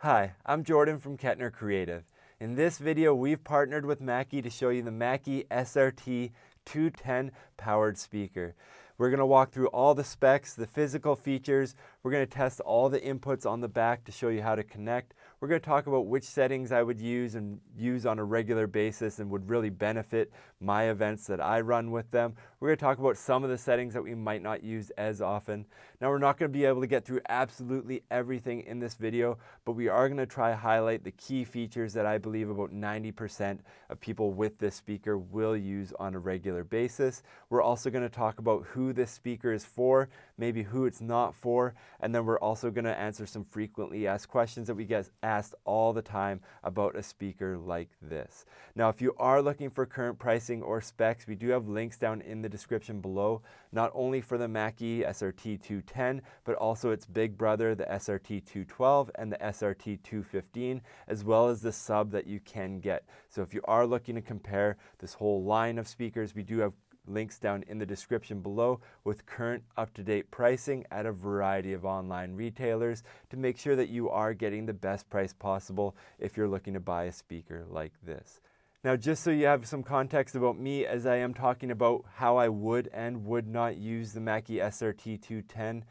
Hi, I'm Jordan from Kettner Creative. In this video, we've partnered with Mackie to show you the Mackie SRT210 powered speaker. We're going to walk through all the specs, the physical features. We're going to test all the inputs on the back to show you how to connect. We're going to talk about which settings I would use and use on a regular basis and would really benefit my events that I run with them. We're going to talk about some of the settings that we might not use as often. Now, we're not going to be able to get through absolutely everything in this video, but we are going to try to highlight the key features that I believe about 90% of people with this speaker will use on a regular basis. We're also going to talk about who this speaker is for, maybe who it's not for, and then we're also going to answer some frequently asked questions that we get asked all the time about a speaker like this. Now, if you are looking for current pricing or specs, we do have links down in the description below, not only for the Mackie SRT210, but also its big brother, the SRT212 and the SRT215, as well as the sub that you can get. So if you are looking to compare this whole line of speakers, we do have links down in the description below with current up-to-date pricing at a variety of online retailers to make sure that you are getting the best price possible if you're looking to buy a speaker like this. Now, just so you have some context about me as I am talking about how I would and would not use the Mackie SRT210,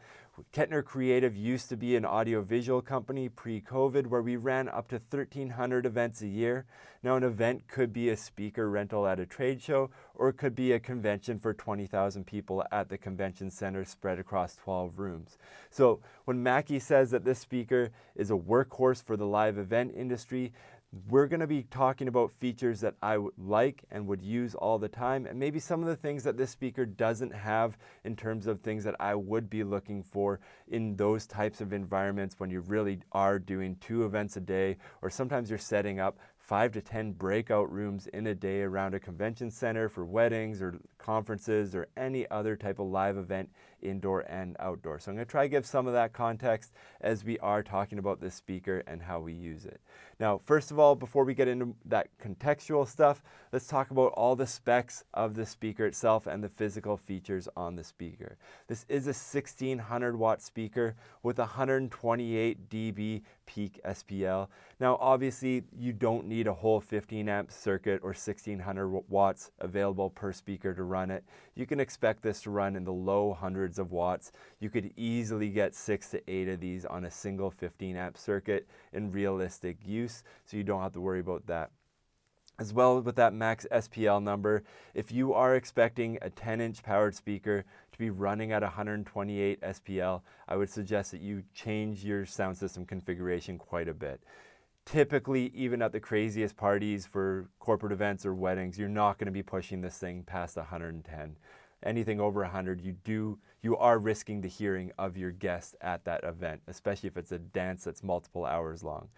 Kettner Creative used to be an audio-visual company pre-COVID where we ran up to 1,300 events a year. Now, an event could be a speaker rental at a trade show, or it could be a convention for 20,000 people at the convention center spread across 12 rooms. So when Mackie says that this speaker is a workhorse for the live event industry, we're going to be talking about features that I would like and would use all the time, and maybe some of the things that this speaker doesn't have in terms of things that I would be looking for in those types of environments when you really are doing 2 events a day, or sometimes you're setting up 5 to 10 breakout rooms in a day around a convention center for weddings or conferences or any other type of live event, indoor and outdoor. So I'm going to try to give some of that context as we are talking about this speaker and how we use it. Now, first of all, before we get into that contextual stuff, let's talk about all the specs of the speaker itself and the physical features on the speaker. This is a 1600 watt speaker with 128 dB Peak SPL. Now, obviously, you don't need a whole 15 amp circuit or 1600 watts available per speaker to run it. You can expect this to run in the low hundreds of watts. You could easily get 6 to 8 of these on a single 15 amp circuit in realistic use, so you don't have to worry about that. As well, with that max SPL number, if you are expecting a 10-inch powered speaker to be running at 128 SPL, I would suggest that you change your sound system configuration quite a bit. Typically, even at the craziest parties for corporate events or weddings, you're not going to be pushing this thing past 110. Anything over 100, you are risking the hearing of your guests at that event, especially if it's a dance that's multiple hours long.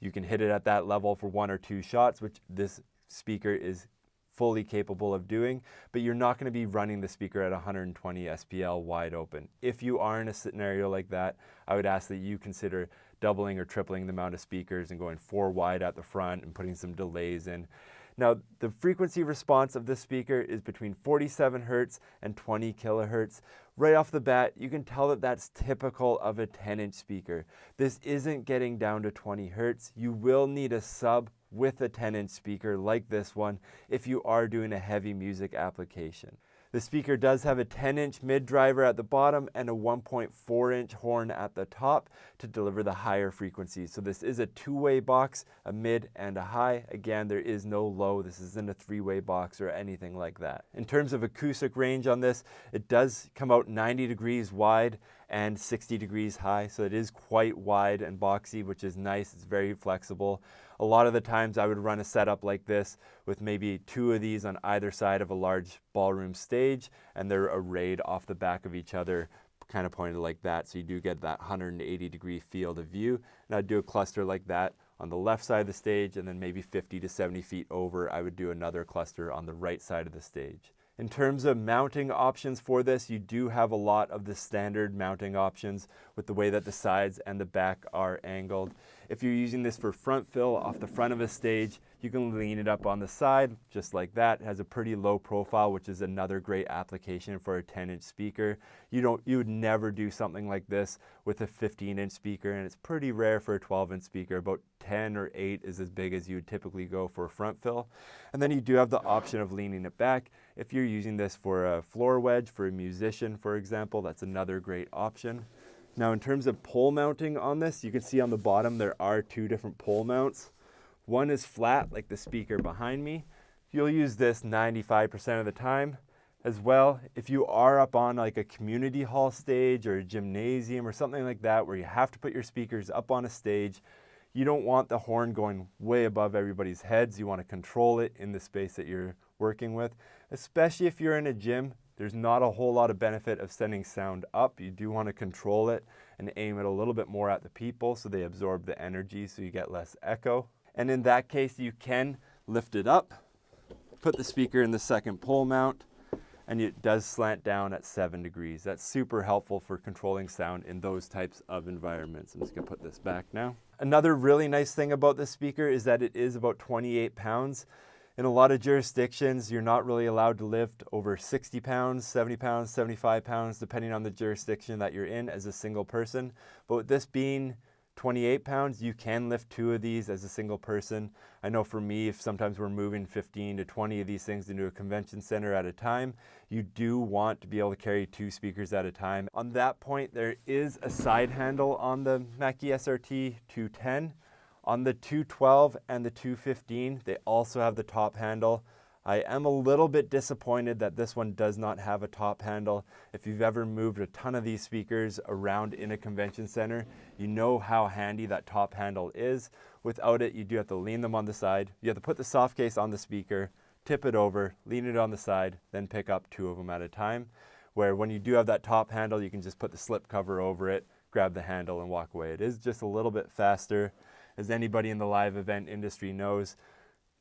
You can hit it at that level for 1 or 2 shots, which this speaker is fully capable of doing, but you're not going to be running the speaker at 120 SPL wide open. If you are in a scenario like that, I would ask that you consider doubling or tripling the amount of speakers and going 4 wide at the front and putting some delays in. Now, the frequency response of this speaker is between 47 Hertz and 20 kilohertz. Right off the bat, you can tell that that's typical of a 10-inch speaker. This isn't getting down to 20 Hertz. You will need a sub with a 10-inch speaker like this one if you are doing a heavy music application. The speaker does have a 10-inch mid driver at the bottom and a 1.4-inch horn at the top to deliver the higher frequencies. So this is a 2-way box, a mid and a high. Again, there is no low. This isn't a 3-way box or anything like that. In terms of acoustic range on this, it does come out 90 degrees wide and 60 degrees high. So it is quite wide and boxy, which is nice. It's very flexible. A lot of the times I would run a setup like this with maybe 2 of these on either side of a large ballroom stage, and they're arrayed off the back of each other, kind of pointed like that, so you do get that 180 degree field of view. And I'd do a cluster like that on the left side of the stage, and then maybe 50 to 70 feet over, I would do another cluster on the right side of the stage. In terms of mounting options for this, you do have a lot of the standard mounting options with the way that the sides and the back are angled. If you're using this for front fill off the front of a stage, you can lean it up on the side, just like that. It has a pretty low profile, which is another great application for a 10-inch speaker. You would never do something like this with a 15-inch speaker, and it's pretty rare for a 12-inch speaker. About 10 or 8 is as big as you would typically go for a front fill. And then you do have the option of leaning it back. If you're using this for a floor wedge, for a musician, for example, that's another great option. Now, in terms of pole mounting on this, you can see on the bottom there are 2 different pole mounts. One is flat, like the speaker behind me. You'll use this 95% of the time. As well, if you are up on like a community hall stage or a gymnasium or something like that where you have to put your speakers up on a stage, you don't want the horn going way above everybody's heads. You want to control it in the space that you're working with. Especially if you're in a gym, there's not a whole lot of benefit of sending sound up. You do want to control it and aim it a little bit more at the people so they absorb the energy so you get less echo. And in that case, you can lift it up, put the speaker in the second pole mount, and it does slant down at 7 degrees. That's super helpful for controlling sound in those types of environments. I'm just gonna put this back now. Another really nice thing about this speaker is that it is about 28 pounds. In a lot of jurisdictions, you're not really allowed to lift over 60 pounds, 70 pounds, 75 pounds, depending on the jurisdiction that you're in as a single person. But with this being 28 pounds, you can lift 2 of these as a single person. I know for me, if sometimes we're moving 15 to 20 of these things into a convention center at a time, you do want to be able to carry 2 speakers at a time. On that point, there is a side handle on the Mackie SRT210. On the 212 and the 215, they also have the top handle. I am a little bit disappointed that this one does not have a top handle. If you've ever moved a ton of these speakers around in a convention center, you know how handy that top handle is. Without it, you do have to lean them on the side. You have to put the soft case on the speaker, tip it over, lean it on the side, then pick up 2 of them at a time. Where when you do have that top handle, you can just put the slip cover over it, grab the handle and walk away. It is just a little bit faster. As anybody in the live event industry knows,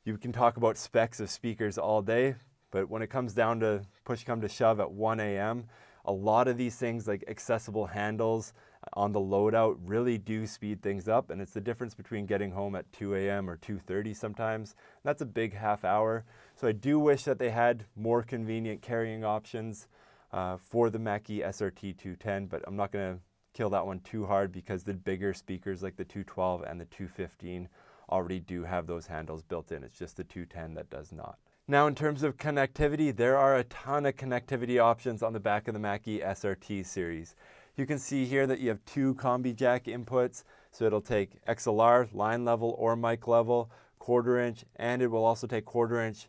you can talk about specs of speakers all day, but when it comes down to push come to shove at 1 a.m., a lot of these things like accessible handles on the loadout really do speed things up, and it's the difference between getting home at 2 a.m. or 2:30 sometimes. That's a big half hour. So I do wish that they had more convenient carrying options for the Mackie SRT210, but I'm not going to kill that one too hard because the bigger speakers like the 212 and the 215 already do have those handles built in. It's just the 210 that does not. Now, in terms of connectivity, there are a ton of connectivity options on the back of the Mackie SRT series. You can see here that you have 2 combi jack inputs, so it'll take XLR, line level or mic level, 1/4 inch, and it will also take 1/4 inch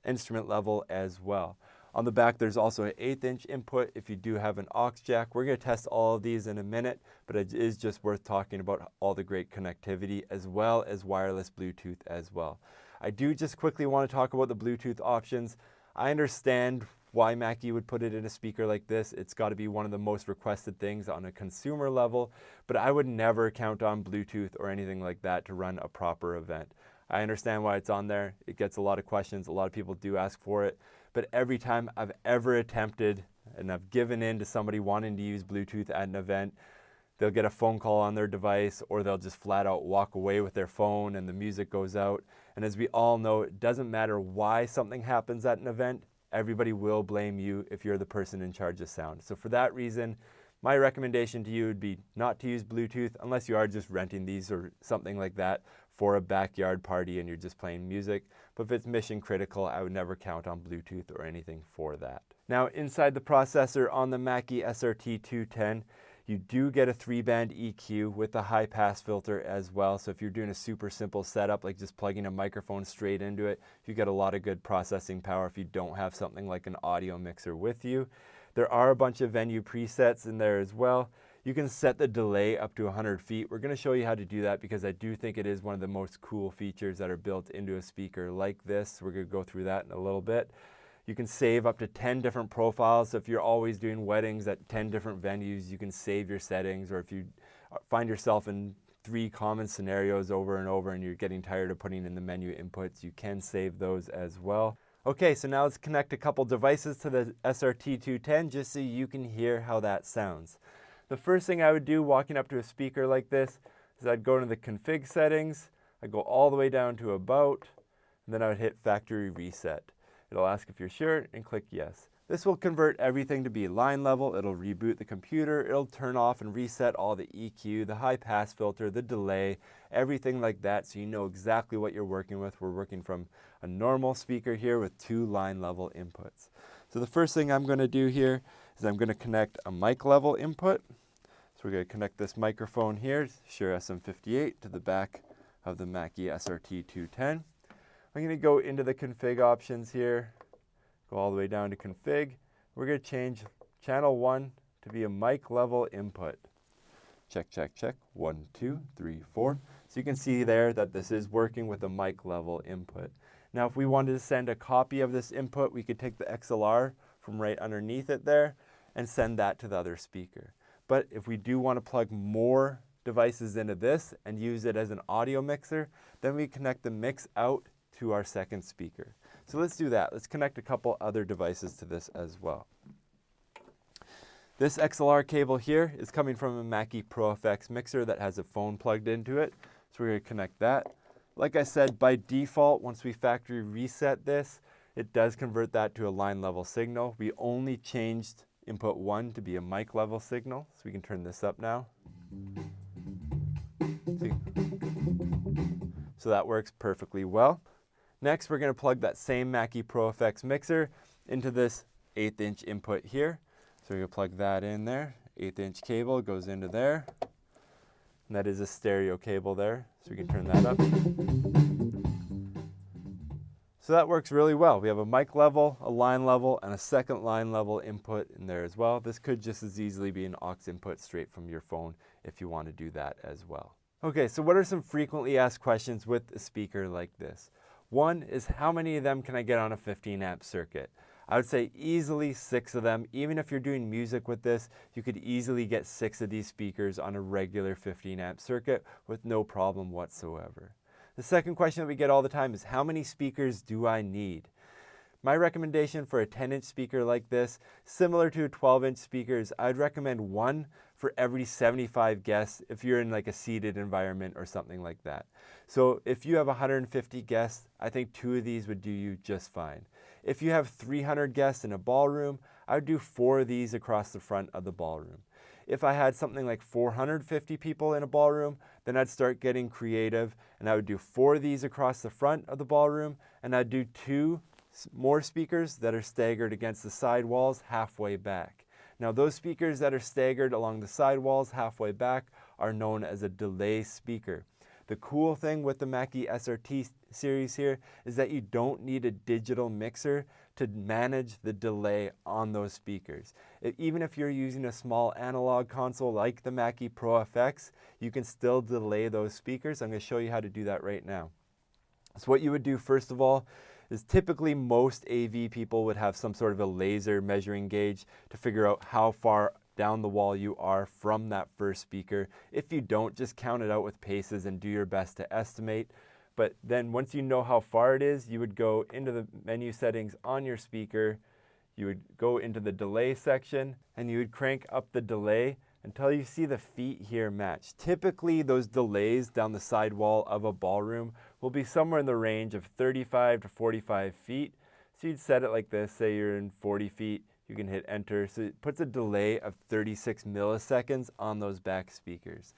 instrument level as well. On the back, there's also an 1/8 inch input if you do have an aux jack. We're going to test all of these in a minute, but it is just worth talking about all the great connectivity as well as wireless Bluetooth as well. I do just quickly want to talk about the Bluetooth options. I understand why Mackie would put it in a speaker like this. It's got to be one of the most requested things on a consumer level, but I would never count on Bluetooth or anything like that to run a proper event. I understand why it's on there. It gets a lot of questions. A lot of people do ask for it. But every time I've ever attempted and I've given in to somebody wanting to use Bluetooth at an event, they'll get a phone call on their device or they'll just flat out walk away with their phone and the music goes out. And as we all know, it doesn't matter why something happens at an event, everybody will blame you if you're the person in charge of sound. So for that reason, my recommendation to you would be not to use Bluetooth unless you are just renting these or something like that for a backyard party and you're just playing music. But if it's mission critical, I would never count on Bluetooth or anything for that. Now, inside the processor on the Mackie SRT210, you do get a 3-band EQ with a high pass filter as well. So if you're doing a super simple setup, like just plugging a microphone straight into it, you get a lot of good processing power if you don't have something like an audio mixer with you. There are a bunch of venue presets in there as well. You can set the delay up to 100 feet. We're going to show you how to do that because I do think it is one of the most cool features that are built into a speaker like this. We're going to go through that in a little bit. You can save up to 10 different profiles. So if you're always doing weddings at 10 different venues, you can save your settings. Or if you find yourself in 3 common scenarios over and over and you're getting tired of putting in the menu inputs, you can save those as well. Okay, so now let's connect a couple devices to the SRT210 just so you can hear how that sounds. The first thing I would do walking up to a speaker like this, is I'd go into the config settings, I'd go all the way down to about, and then I would hit factory reset. It'll ask if you're sure and click yes. This will convert everything to be line level. It'll reboot the computer. It'll turn off and reset all the EQ, the high pass filter, the delay, everything like that, so you know exactly what you're working with. We're working from a normal speaker here with 2 line level inputs. So the first thing I'm going to do here is I'm going to connect a mic level input. So we're going to connect this microphone here, Shure SM58, to the back of the Mackie SRT210. I'm going to go into the config options here, go all the way down to config. We're going to change channel 1 to be a mic level input. Check, check, check. 1, 2, 3, 4. So you can see there that this is working with a mic level input. Now, if we wanted to send a copy of this input, we could take the XLR from right underneath it there and send that to the other speaker. But if we do want to plug more devices into this and use it as an audio mixer, then we connect the mix out to our second speaker. So let's do that. Let's connect a couple other devices to this as well. This XLR cable here is coming from a Mackie Pro FX mixer that has a phone plugged into it. So we're going to connect that. Like I said, by default, once we factory reset this, it does convert that to a line level signal. We only changed input 1 to be a mic level signal. So we can turn this up now. See? So that works perfectly well. Next, we're going to plug that same Mackie Pro FX mixer into this 1/8 inch input here. So we're going to plug that in there. 1/8 inch cable goes into there. And that is a stereo cable there. So we can turn that up. So that works really well. We have a mic level, a line level, and a second line level input in there as well. This could just as easily be an aux input straight from your phone if you want to do that as well. Okay, so what are some frequently asked questions with a speaker like this? One is, how many of them can I get on a 15 amp circuit? I would say easily 6 of them. Even if you're doing music with this, you could easily get 6 of these speakers on a regular 15 amp circuit with no problem whatsoever. The second question that we get all the time is, how many speakers do I need? My recommendation for a 10 inch speaker like this, similar to 12 inch speakers, I'd recommend 1 for every 75 guests if you're in like a seated environment or something like that. So if you have 150 guests, I think 2 of these would do you just fine. If you have 300 guests in a ballroom, I would do 4 of these across the front of the ballroom. If I had something like 450 people in a ballroom, then I'd start getting creative and I would do 4 of these across the front of the ballroom, and I'd do 2 more speakers that are staggered against the side walls halfway back. Now those speakers that are staggered along the side walls halfway back are known as a delay speaker. The cool thing with the Mackie SRT series here is that you don't need a digital mixer to manage the delay on those speakers. Even if you're using a small analog console like the Mackie Pro FX, you can still delay those speakers. I'm going to show you how to do that right now. So what you would do first of all is, typically most AV people would have some sort of a laser measuring gauge to figure out how far down the wall you are from that first speaker. If you don't, just count it out with paces and do your best to estimate. But then once you know how far it is, you would go into the menu settings on your speaker, you would go into the delay section, and you would crank up the delay until you see the feet here match. Typically those delays down the side wall of a ballroom will be somewhere in the range of 35 to 45 feet. So you'd set it like this, say you're in 40 feet, you can hit enter. So it puts a delay of 36 milliseconds on those back speakers.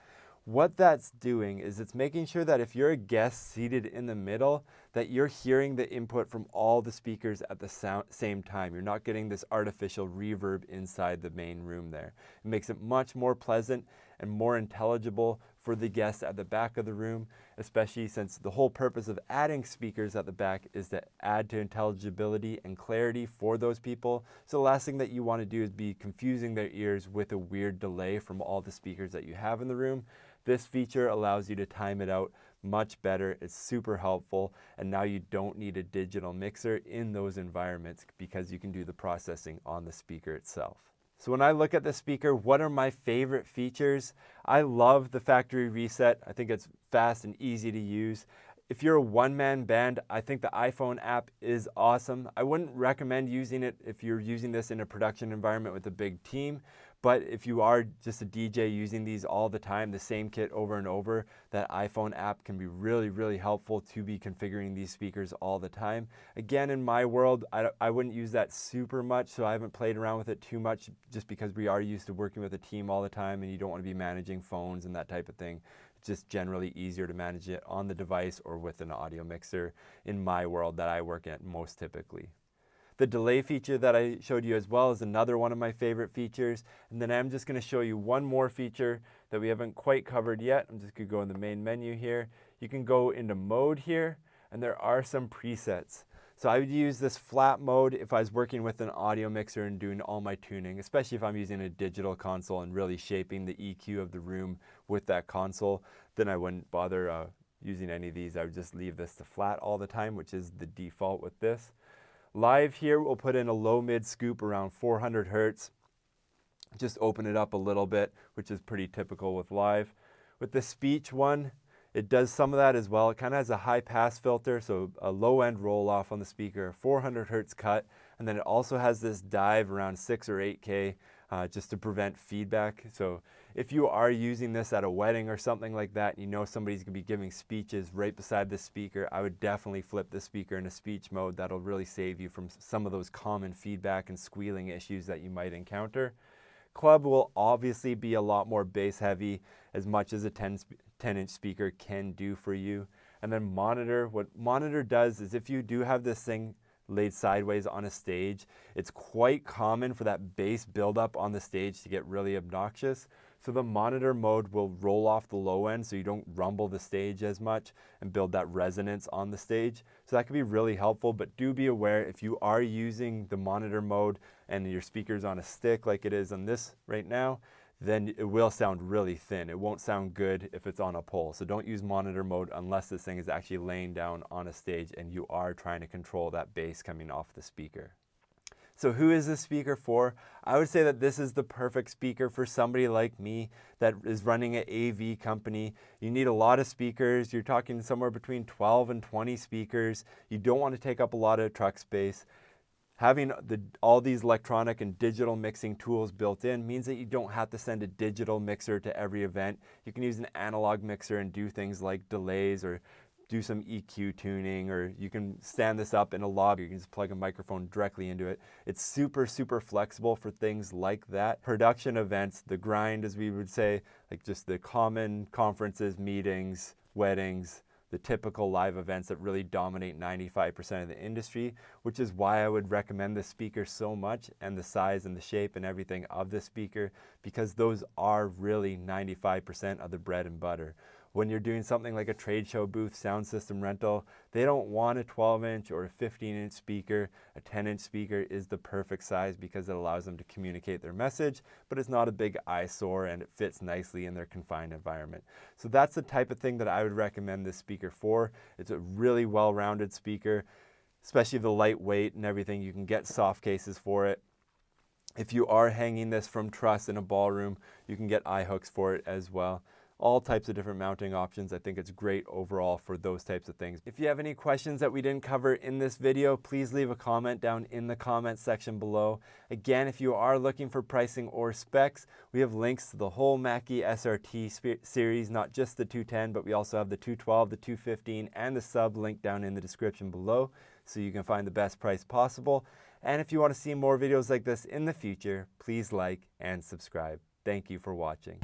What that's doing is it's making sure that if you're a guest seated in the middle, that you're hearing the input from all the speakers at the same time. You're not getting this artificial reverb inside the main room there. It makes it much more pleasant and more intelligible for the guests at the back of the room, especially since the whole purpose of adding speakers at the back is to add to intelligibility and clarity for those people. So the last thing that you want to do is be confusing their ears with a weird delay from all the speakers that you have in the room. This feature allows you to time it out much better. It's super helpful, and now you don't need a digital mixer in those environments because you can do the processing on the speaker itself. So when I look at the speaker, what are my favorite features? I love the factory reset. I think it's fast and easy to use. If you're a one-man band, I think the iPhone app is awesome. I wouldn't recommend using it if you're using this in a production environment with a big team, But if you are just a DJ using these all the time, the same kit over and over, that iPhone app can be really, really helpful to be configuring these speakers all the time. Again, in my world, I wouldn't use that super much, so I haven't played around with it too much just because we are used to working with a team all the time and you don't want to be managing phones and that type of thing. It's just generally easier to manage it on the device or with an audio mixer in my world that I work at most typically. The delay feature that I showed you as well is another one of my favorite features. And then I'm just going to show you one more feature that we haven't quite covered yet. I'm just going to go in the main menu here. You can go into mode here, and there are some presets. So I would use this flat mode if I was working with an audio mixer and doing all my tuning, especially if I'm using a digital console and really shaping the EQ of the room with that console. Then I wouldn't bother using any of these. I would just leave this to flat all the time, which is the default with this. Live here, we'll put in a low mid scoop around 400 hertz. Just open it up a little bit, which is pretty typical with live. With the speech one, it does some of that as well. It kind of has a high pass filter, so a low end roll off on the speaker, 400 hertz cut, and then it also has this dive around 6 or 8K just to prevent feedback. So if you are using this at a wedding or something like that, and you know somebody's gonna be giving speeches right beside the speaker, I would definitely flip the speaker into speech mode. That'll really save you from some of those common feedback and squealing issues that you might encounter. Club will obviously be a lot more bass heavy, as much as a 10-inch speaker can do for you. And then monitor, what monitor does is if you do have this thing laid sideways on a stage, it's quite common for that bass buildup on the stage to get really obnoxious. So the monitor mode will roll off the low end so you don't rumble the stage as much and build that resonance on the stage. So that can be really helpful, but do be aware if you are using the monitor mode and your speaker's on a stick like it is on this right now, then it will sound really thin. It won't sound good if it's on a pole. So don't use monitor mode unless this thing is actually laying down on a stage and you are trying to control that bass coming off the speaker. So who is this speaker for? I would say that this is the perfect speaker for somebody like me that is running an AV company. You need a lot of speakers. You're talking somewhere between 12 and 20 speakers. You don't want to take up a lot of truck space. Having all these electronic and digital mixing tools built in means that you don't have to send a digital mixer to every event. You can use an analog mixer and do things like delays or do some EQ tuning, or you can stand this up in a lobby. You can just plug a microphone directly into it. It's super, super flexible for things like that. Production events, the grind, as we would say, like just the common conferences, meetings, weddings, the typical live events that really dominate 95% of the industry, which is why I would recommend this speaker so much, and the size and the shape and everything of the speaker, because those are really 95% of the bread and butter. When you're doing something like a trade show booth sound system rental, they don't want a 12-inch or a 15-inch speaker. A 10-inch speaker is the perfect size because it allows them to communicate their message, but it's not a big eyesore and it fits nicely in their confined environment. So that's the type of thing that I would recommend this speaker for. It's a really well-rounded speaker, especially the lightweight and everything. You can get soft cases for it. If you are hanging this from truss in a ballroom, you can get eye hooks for it as well. All types of different mounting options. I think it's great overall for those types of things. If you have any questions that we didn't cover in this video, please leave a comment down in the comment section below. Again, if you are looking for pricing or specs, we have links to the whole Mackie SRT series, not just the 210, but we also have the 212, the 215, and the sub linked down in the description below, so you can find the best price possible. And if you want to see more videos like this in the future, please like and subscribe. Thank you for watching.